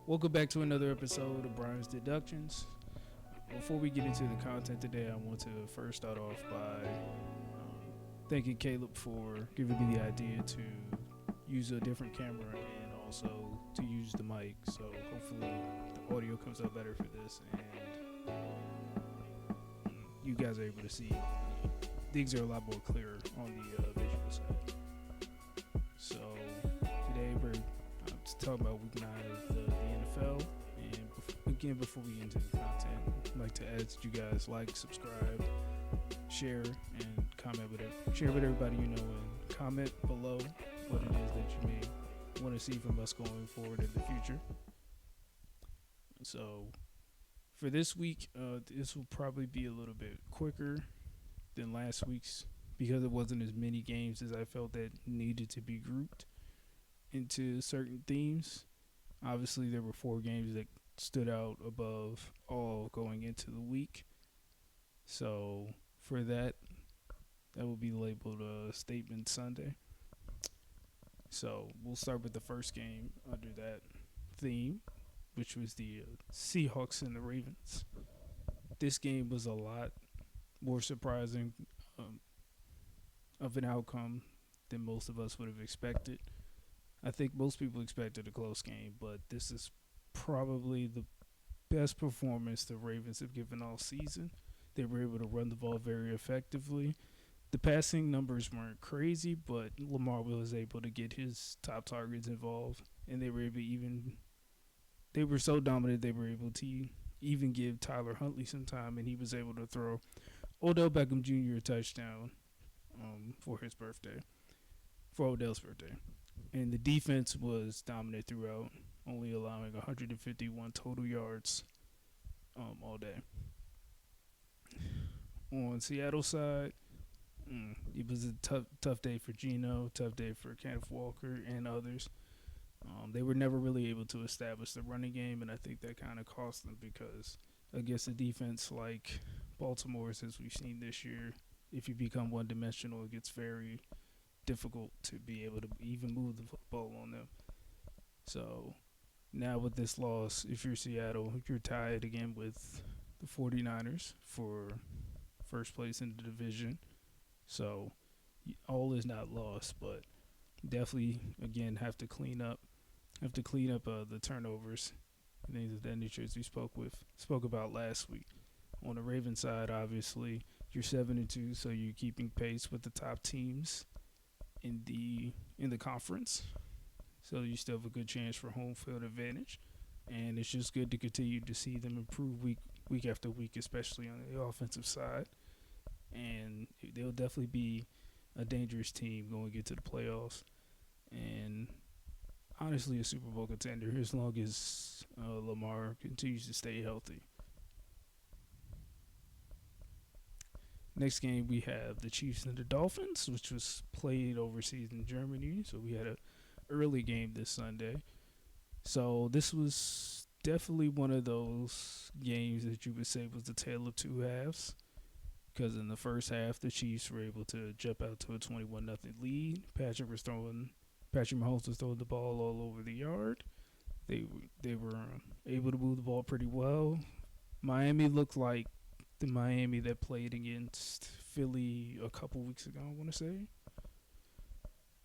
Welcome back to another episode of Brian's Deductions. Before we get into the content today, I want to first start off by thanking Caleb for giving me the idea to use a different camera and also to use the mic. So hopefully the audio comes out better for this and you guys are able to see things are a lot more clearer on the visual side. So today we're talking about week 9 of the NFL. And before we get into the content, I'd like to ask that you guys like, subscribe, share, and comment with it. Share with everybody you know, and comment below what it is that you may want to see from us going forward in the future. So for this week, this will probably be a little bit quicker than last week's because it wasn't as many games as I felt that needed to be grouped into certain themes. Obviously, there were 4 games that stood out above all going into the week. So for that will be labeled Statement Sunday. So we'll start with the first game under that theme, which was the Seahawks and the Ravens. This game was a lot more surprising of an outcome than most of us would have expected. I think most people expected a close game, but this is probably the best performance the Ravens have given all season. They were able to run the ball very effectively. The passing numbers weren't crazy, but Lamar was able to get his top targets involved, and they were so dominant they were able to even give Tyler Huntley some time, and he was able to throw Odell Beckham Jr. a touchdown for Odell's birthday. And the defense was dominant throughout, only allowing 151 total yards all day. On Seattle's side, it was a tough day for Geno, tough day for Kenneth Walker and others. They were never really able to establish the running game, and I think that kind of cost them because against a defense like Baltimore's, as we've seen this year, if you become one-dimensional, it gets very difficult to be able to even move the football on them. So now with this loss, if you're Seattle, you're tied again with the 49ers for first place in the division. So all is not lost, but definitely again have to clean up the turnovers and things of that nature as we spoke about last week. On the Ravens side, obviously you're 7-2, so you're keeping pace with the top teams in the conference, so you still have a good chance for home field advantage, and it's just good to continue to see them improve week after week, especially on the offensive side. And they'll definitely be a dangerous team going into the playoffs, and honestly a Super Bowl contender as long as Lamar continues to stay healthy. Next game, we have the Chiefs and the Dolphins, which was played overseas in Germany. So we had an early game this Sunday. So this was definitely one of those games that you would say was the tale of two halves. Because in the first half, the Chiefs were able to jump out to a 21-0 lead. Patrick Mahomes was throwing the ball all over the yard. They were able to move the ball pretty well. Miami looked like the Miami that played against Philly a couple weeks ago, I want to say.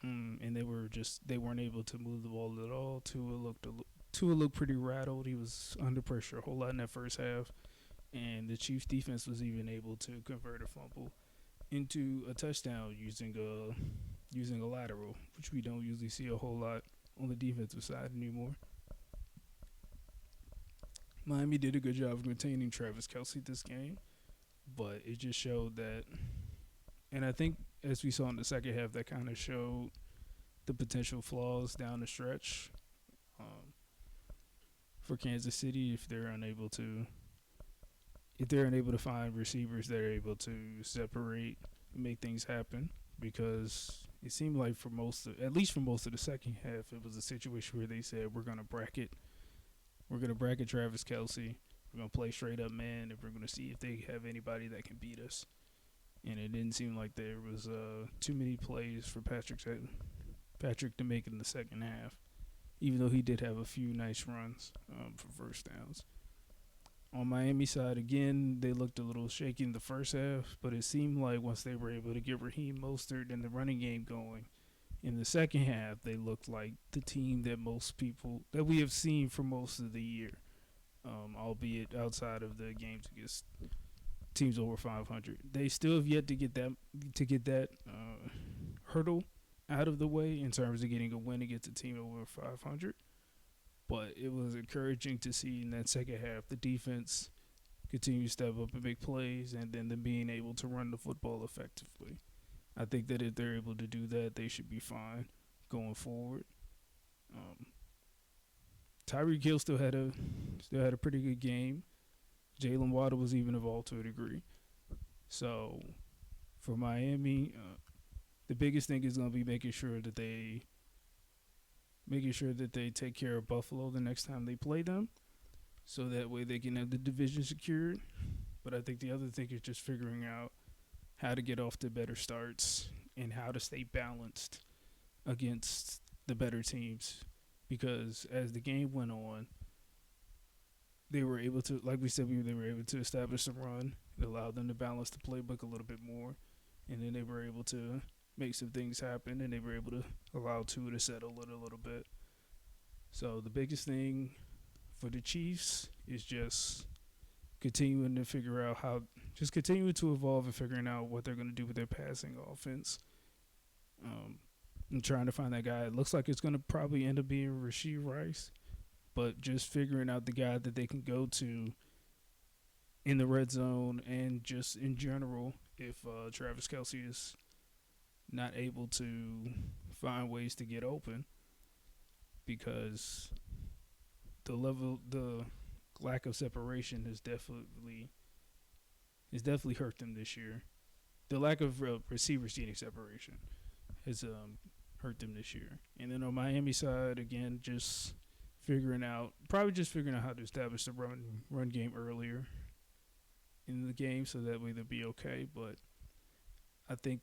And they weren't able to move the ball at all. Tua looked pretty rattled. He was under pressure a whole lot in that first half. And the Chiefs defense was even able to convert a fumble into a touchdown using a lateral, which we don't usually see a whole lot on the defensive side anymore. Miami did a good job of containing Travis Kelce this game, but it just showed that, and I think as we saw in the second half, that kind of showed the potential flaws down the stretch for Kansas City if they're unable to find receivers that are able to separate and make things happen. Because it seemed like at least for most of the second half, it was a situation where they said we're gonna bracket Travis Kelce. We're going to play straight up man, and we're going to see if they have anybody that can beat us. And it didn't seem like there was too many plays for Patrick to make in the second half. even though he did have a few nice runs for first downs. On Miami side, again, they looked a little shaky in the first half, but it seemed like once they were able to get Raheem Mostert and the running game going, in the second half, they looked like the team that most people that we have seen for most of the year, albeit outside of the games against teams over 500. They still have yet to get that hurdle out of the way in terms of getting a win against a team over 500. But it was encouraging to see in that second half the defense continue to step up and make plays, and then them being able to run the football effectively. I think that if they're able to do that, they should be fine going forward. Um, Tyreek Hill still had a pretty good game. Jalen Waddle was even involved to a degree. So for Miami, the biggest thing is going to be making sure that they take care of Buffalo the next time they play them, so that way they can have the division secured. But I think the other thing is just figuring out how to get off to better starts and how to stay balanced against the better teams. Because as the game went on, they were able to, like we said, they were able to establish the run. It allowed them to balance the playbook a little bit more, and then they were able to make some things happen, and they were able to allow Tua to settle it a little bit. So the biggest thing for the Chiefs is just continuing to evolve and figuring out what they're going to do with their passing offense. And trying to find that guy. It looks like it's going to probably end up being Rashee Rice, but just figuring out the guy that they can go to in the red zone and just in general if Travis Kelce is not able to find ways to get open, because the lack of separation has definitely hurt them this year. The lack of receivers getting separation has hurt them this year. And then on Miami side, again, just figuring out how to establish the run game earlier in the game, so that way they'll be okay. But I think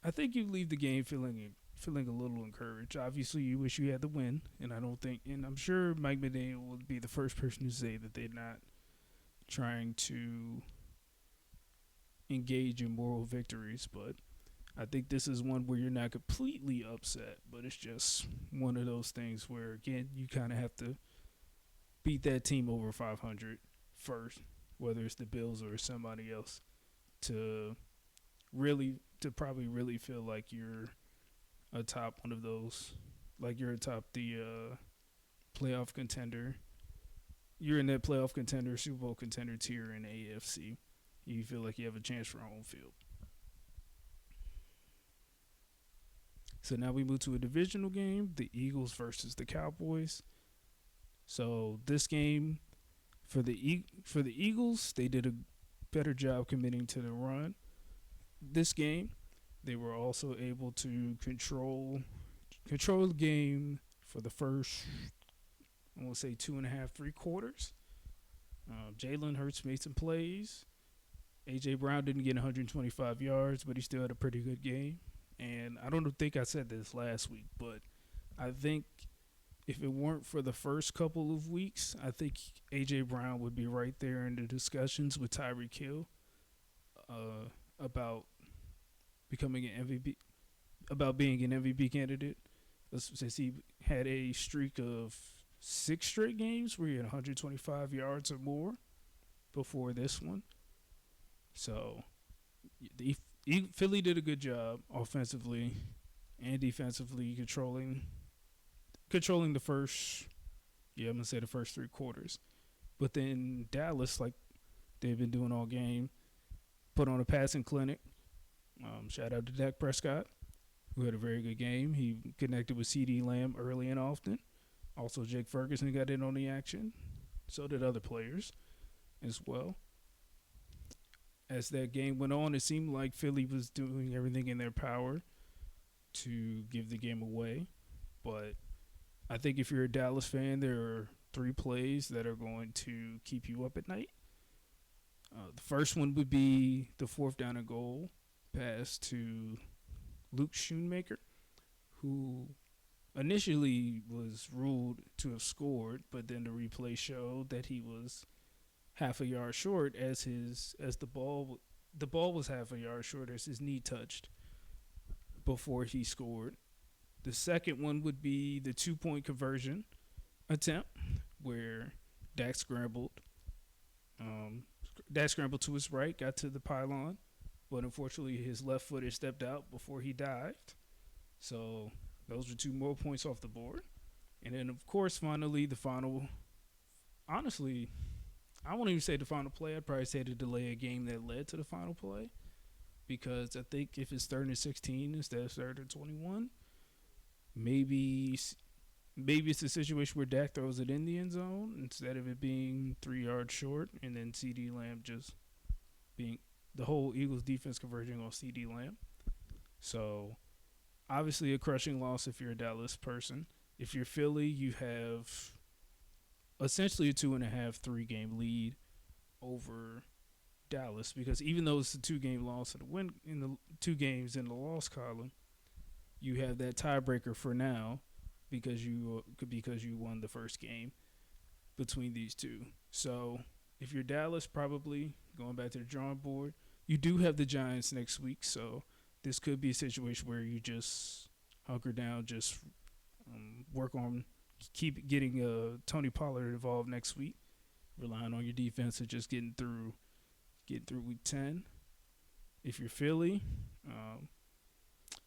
I think you leave the game feeling a little encouraged. Obviously, you wish you had the win, and I'm sure Mike McDaniel would be the first person to say that they're not trying to engage in moral victories, but I think this is one where you're not completely upset, but it's just one of those things where, again, you kind of have to beat that team over 500 first, whether it's the Bills or somebody else, to probably really feel like you're atop one of those, like you're atop the playoff contender. You're in that playoff contender, Super Bowl contender tier in the AFC. You feel like you have a chance for home field. So now we move to a divisional game, the Eagles versus the Cowboys. So this game for the Eagles, they did a better job committing to the run. This game, they were also able to control the game for the first, I want to say 2.5, 3 quarters. Jalen Hurts made some plays. A.J. Brown didn't get 125 yards, but he still had a pretty good game. And I don't think I said this last week, but I think if it weren't for the first couple of weeks, I think A.J. Brown would be right there in the discussions with Tyreek Hill about becoming an MVP, about being an MVP candidate, since he had a streak of 6 straight games where he had 125 yards or more before this one. So Philly did a good job offensively and defensively controlling the first, I'm going to say the first 3 quarters. But then Dallas, like they've been doing all game, put on a passing clinic. Shout out to Dak Prescott, who had a very good game. He connected with CeeDee Lamb early and often. Also, Jake Ferguson got in on the action. So did other players as well. As that game went on, it seemed like Philly was doing everything in their power to give the game away. But I think if you're a Dallas fan, there are 3 plays that are going to keep you up at night. The first one would be the 4th down and goal pass to Luke Schoonmaker, who initially was ruled to have scored, but then the replay showed that he was half a yard short as the ball was half a yard short as his knee touched before he scored. The second one would be the 2 point conversion attempt where Dak scrambled. Um, Dak scrambled to his right, got to the pylon, but unfortunately his left footer stepped out before he dived. So those were two more points off the board. And then, of course, finally, the final. Honestly, I won't even say the final play. I'd probably say the delay of game that led to the final play. Because I think if it's 3rd and 16 instead of 3rd and 21, maybe maybe it's a situation where Dak throws it in the end zone instead of it being 3 yards short, and then CD Lamb just being the whole Eagles defense converging on CD Lamb. So obviously a crushing loss if you're a Dallas person. If you're Philly, you have essentially a 2.5, 3 game lead over Dallas because even though it's a 2 game loss and the win in the 2 games in the loss column, you have that tiebreaker for now because you won the first game between these two. So if you're Dallas, probably going back to the drawing board. You do have the Giants next week, so this could be a situation where you just hunker down, just work on keep getting Tony Pollard involved next week, relying on your defense and just getting through week 10. If you're Philly,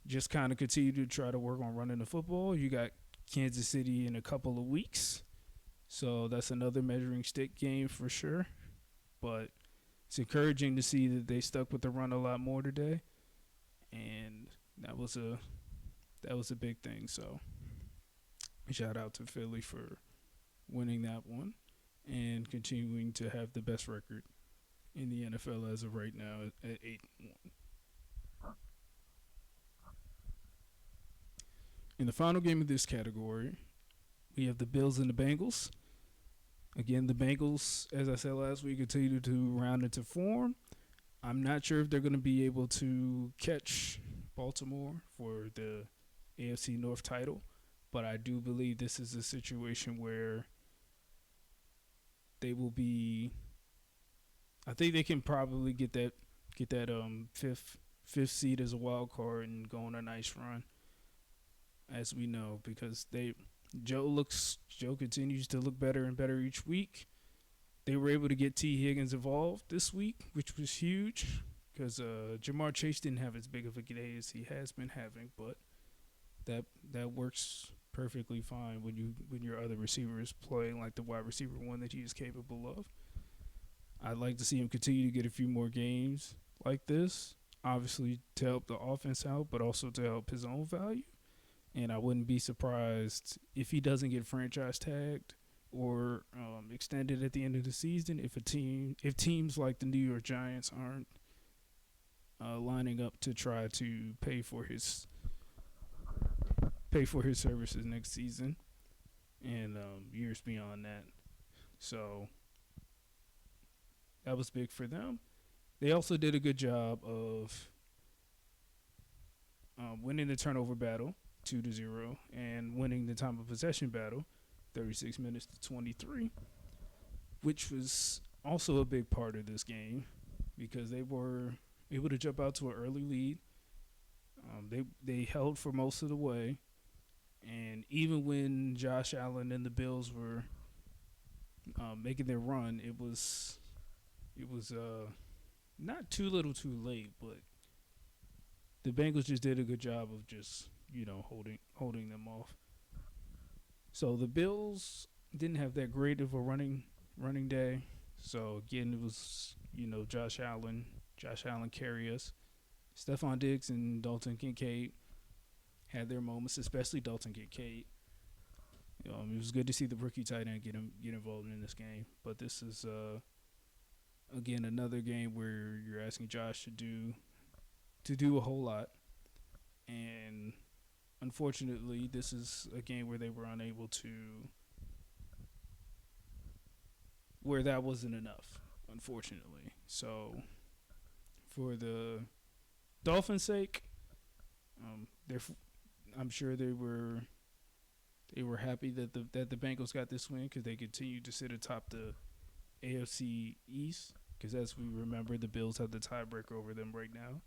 just kind of continue to try to work on running the football. You got Kansas City in a couple of weeks, so that's another measuring stick game for sure. But it's encouraging to see that they stuck with the run a lot more today, and that was a big thing. So shout out to Philly for winning that one and continuing to have the best record in the NFL as of right now at 8-1. In the final game of this category, we have the Bills and the Bengals. Again, the Bengals, as I said last week, continue to round into form. I'm not sure if they're going to be able to catch Baltimore for the AFC North title, but I do believe this is a situation where they will be. I think they can probably get that fifth seed as a wild card and go on a nice run, as we know, because Joe continues to look better and better each week. They were able to get T. Higgins involved this week, which was huge because Jamar Chase didn't have as big of a day as he has been having, but that works perfectly fine when your other receiver is playing like the wide receiver one that he is capable of. I'd like to see him continue to get a few more games like this, obviously to help the offense out, but also to help his own value. And I wouldn't be surprised if he doesn't get franchise tagged or extended at the end of the season if teams like the New York Giants aren't lining up to try to pay for his services next season and years beyond that. So that was big for them. They also did a good job of winning the turnover battle 2-0 and winning the time of possession battle 36 minutes to 23, which was also a big part of this game because they were able to jump out to an early lead. They held for most of the way, and even when Josh Allen and the Bills were making their run, it was not too little too late, but the Bengals just did a good job of just holding them off. So the Bills didn't have that great of a running day. So again, it was Josh Allen carry us. Stephon Diggs and Dalton Kincaid had their moments, especially Dalton Kincaid. It was good to see the rookie tight end get involved in this game. But this is again another game where you're asking Josh to do a whole lot, and unfortunately, this is a game where they were unable to, where that wasn't enough, unfortunately. So, for the Dolphins' sake, I'm sure they were They were happy that the Bengals got this win because they continue to sit atop the AFC East. Because as we remember, the Bills have the tiebreaker over them right now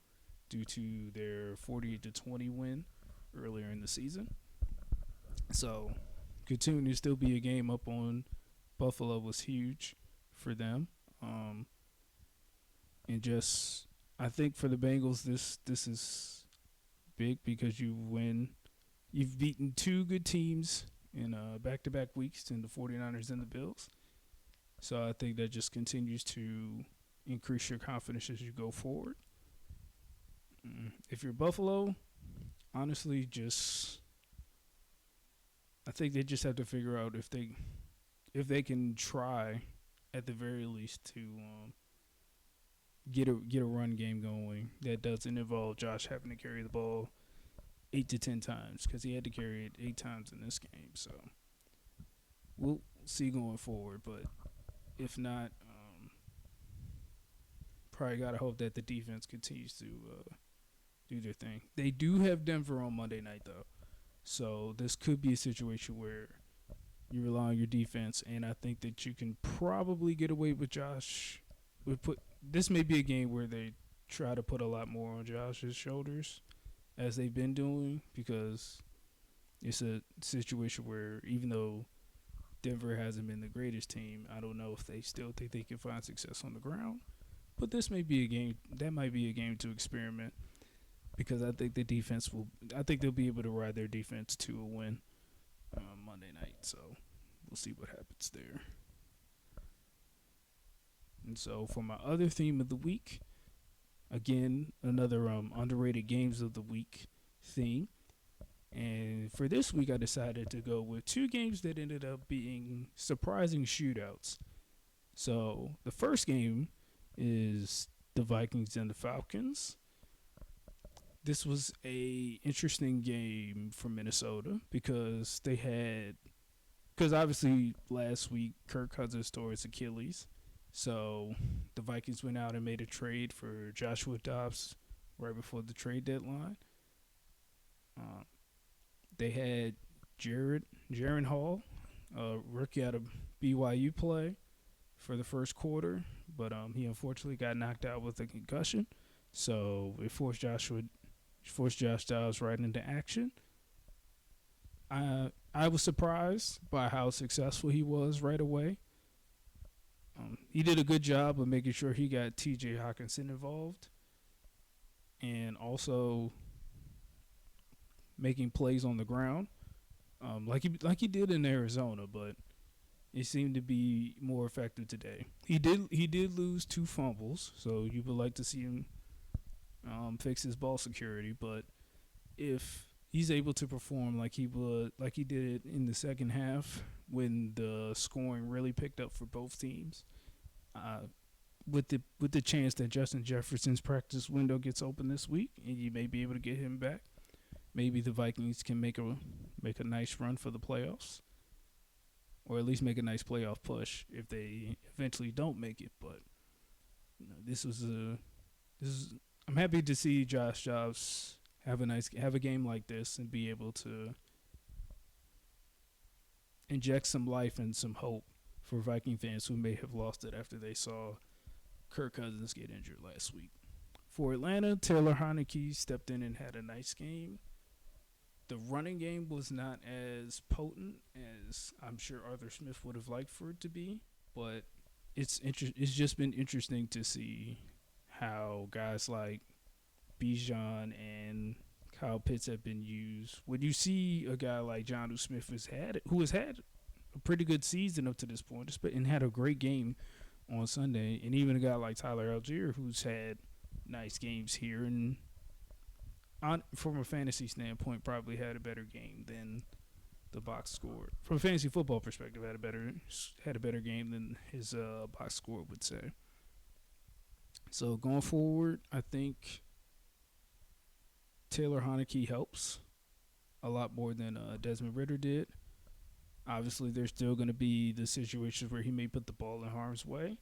due to their 48-20 win earlier in the season. So, continuing to still be a game up on Buffalo was huge for them. And just, I think for the Bengals, this is big because you've beaten two good teams in back-to-back weeks in the 49ers and the Bills. So I think that just continues to increase your confidence as you go forward. If you're Buffalo, honestly, I think they just have to figure out if they can try at the very least to get a run game going that doesn't involve Josh having to carry the ball 8 to 10 times because he had to carry it 8 times in this game. So we'll see going forward, but if not, probably gotta hope that the defense continues to do their thing. They do have Denver on Monday night though, so this could be a situation where you rely on your defense, and I think that you can probably get away with Josh. This may be a game where they try to put a lot more on Josh's shoulders, as they've been doing, because it's a situation where even though Denver hasn't been the greatest team, I don't know if they still think they can find success on the ground. But this may be a game that might be a game to experiment because I think I think they'll be able to ride their defense to a win Monday night. So we'll see what happens there. And so for my other theme of the week, again, another underrated games of the week theme. And for this week, I decided to go with two games that ended up being surprising shootouts. So the first game is the Vikings and the Falcons. This was a interesting game for Minnesota because obviously last week Kirk Cousins tore his Achilles. So the Vikings went out and made a trade for Joshua Dobbs right before the trade deadline. They had Jaren Hall, a rookie out of BYU play, for the first quarter, but he unfortunately got knocked out with a concussion. So it forced Josh Dobbs right into action. I was surprised by how successful he was right away. He did a good job of making sure he got T.J. Hawkinson involved, and also making plays on the ground, like he did in Arizona, but it seemed to be more effective today. He did lose 2 fumbles, so you would like to see him fix his ball security. But if he's able to perform like he did in the second half when the scoring really picked up for both teams, with the chance that Justin Jefferson's practice window gets open this week and you may be able to get him back, maybe the Vikings can make a nice run for the playoffs, or at least make a nice playoff push if they eventually don't make it. But I'm happy to see Josh Dobbs have a game like this and be able to inject some life and some hope for Viking fans who may have lost it after they saw Kirk Cousins get injured last week. For Atlanta, Taylor Heinicke stepped in and had a nice game. The running game was not as potent as I'm sure Arthur Smith would have liked for it to be, but it's just been interesting to see how guys like Bijan and Kyle Pitts have been used. When you see a guy like Jonnu Smith who has had a pretty good season up to this point and had a great game on Sunday, and even a guy like Tyler Algier who's had nice games here and from a fantasy standpoint probably had a better game than the box score. From a fantasy football perspective, had a better game than his box score would say. So going forward, I think Taylor Heinicke helps a lot more than Desmond Ridder did. Obviously, there's still going to be the situations where he may put the ball in harm's way,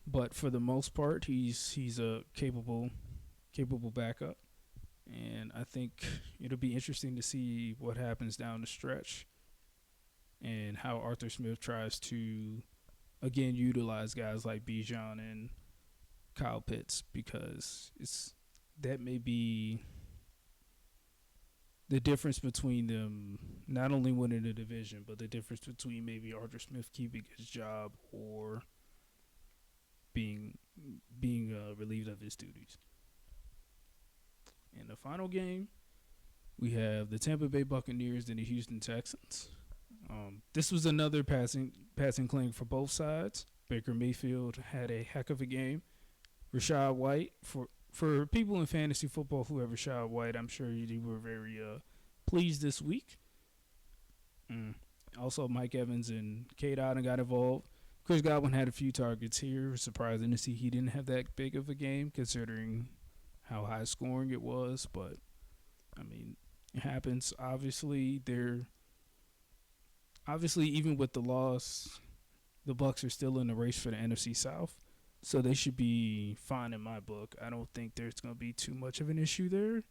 but for the most part, he's a capable backup, and I think it'll be interesting to see what happens down the stretch and how Arthur Smith tries to again utilize guys like Bijan and Kyle Pitts, because that may be the difference between them not only winning the division, but the difference between maybe Arthur Smith keeping his job or being relieved of his duties. In the final game, we have the Tampa Bay Buccaneers and the Houston Texans. This was another passing clinic for both sides. Baker Mayfield had a heck of a game. Rashad White, for people in fantasy football who have Rashad White, I'm sure you were very pleased this week. Also, Mike Evans and Cade Otton got involved. Chris Godwin had a few targets here. Surprising to see he didn't have that big of a game considering how high scoring it was. But, I mean, it happens. Obviously, even with the loss, the Bucs are still in the race for the NFC South. So they should be fine in my book. I don't think there's going to be too much of an issue there.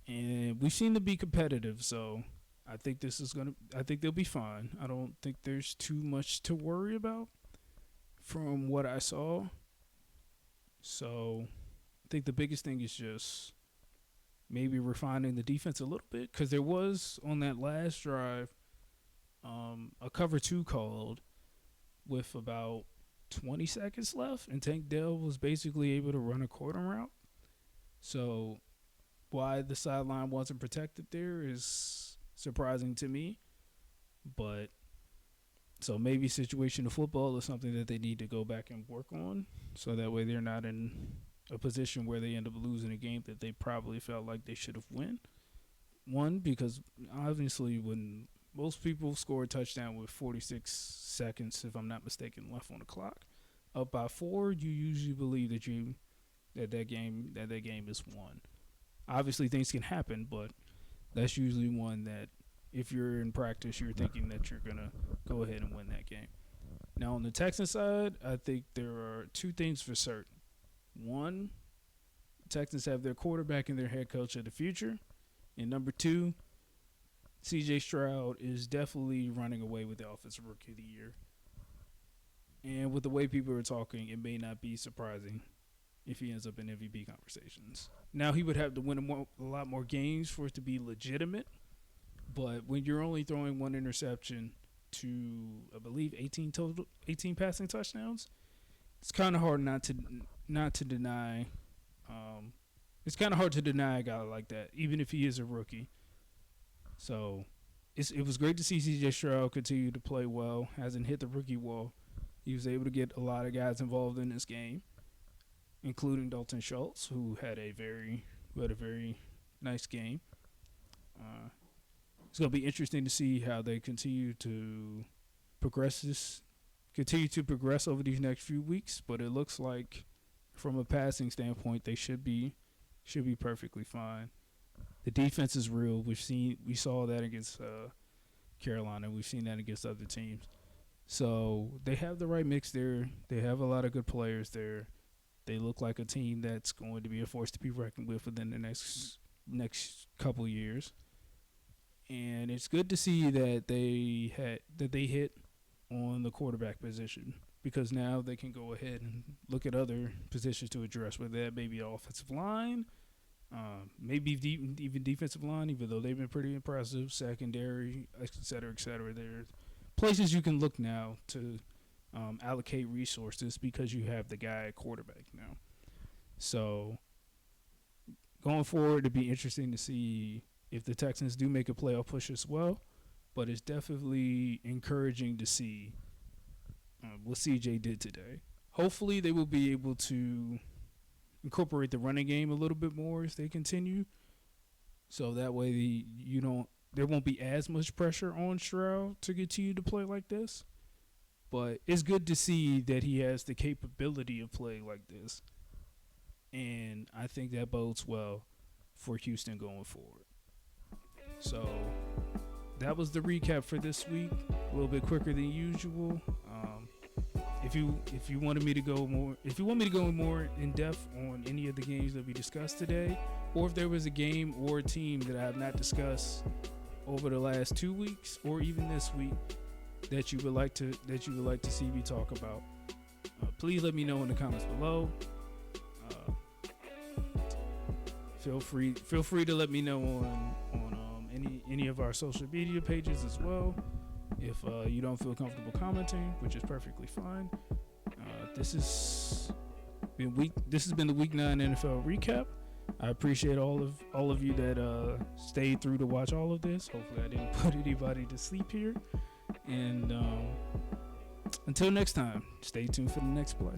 And we seem to be competitive, so I think they'll be fine. I don't think there's too much to worry about from what I saw. So I think the biggest thing is just maybe refining the defense a little bit, because there was, on that last drive, a cover 2 called with about 20 seconds left, and Tank Dell was basically able to run a quarter route. So why the sideline wasn't protected there is surprising to me. But so maybe situational football is something that they need to go back and work on, so that way they're not in a position where they end up losing a game that they probably felt like they should have won, because obviously when most people score a touchdown with 46 seconds, if I'm not mistaken, left on the clock, up by 4, you usually believe that game is won. Obviously, things can happen, but that's usually one that if you're in practice, you're thinking that you're gonna go ahead and win that game. Now, on the Texans side, I think there are 2 things for certain. One, Texans have their quarterback and their head coach of the future, and number 2, C.J. Stroud is definitely running away with the Offensive Rookie of the Year. And with the way people are talking, it may not be surprising if he ends up in MVP conversations. Now, he would have to win a lot more games for it to be legitimate. But when you're only throwing 1 interception to, I believe, 18 passing touchdowns, it's kind of hard not to deny. It's kind of hard to deny a guy like that, even if he is a rookie. So it was great to see C.J. Stroud continue to play well. Hasn't hit the rookie wall. He was able to get a lot of guys involved in this game, including Dalton Schultz, who had a very nice game. It's going to be interesting to see how they continue to progress over these next few weeks. But it looks like, from a passing standpoint, they should be perfectly fine. The defense is real. We saw that against Carolina. We've seen that against other teams. So they have the right mix there. They have a lot of good players there. They look like a team that's going to be a force to be reckoned with within the next couple years. And it's good to see that they hit on the quarterback position, because now they can go ahead and look at other positions to address, whether that may be offensive line, maybe even defensive line, even though they've been pretty impressive, secondary, et cetera, et cetera. There's places you can look now to allocate resources, because you have the guy at quarterback now. So going forward, it'd be interesting to see if the Texans do make a playoff push as well. But it's definitely encouraging to see what CJ did today. Hopefully they will be able to incorporate the running game a little bit more as they continue, so that way there won't be as much pressure on Stroud to continue to play like this. But it's good to see that he has the capability of playing like this, and I think that bodes well for Houston going forward. So that was the recap for this week. A little bit quicker than usual. If you want me to go more in depth on any of the games that we discussed today, or if there was a game or a team that I have not discussed over the last 2 weeks or even this week that you would like to see me talk about. Please let me know in the comments below. Feel free to let me know on any of our social media pages as well. If you don't feel comfortable commenting, which is perfectly fine. This has been the Week 9 NFL recap. I appreciate all of you that stayed through to watch all of this. Hopefully I didn't put anybody to sleep here. And until next time, stay tuned for the next play.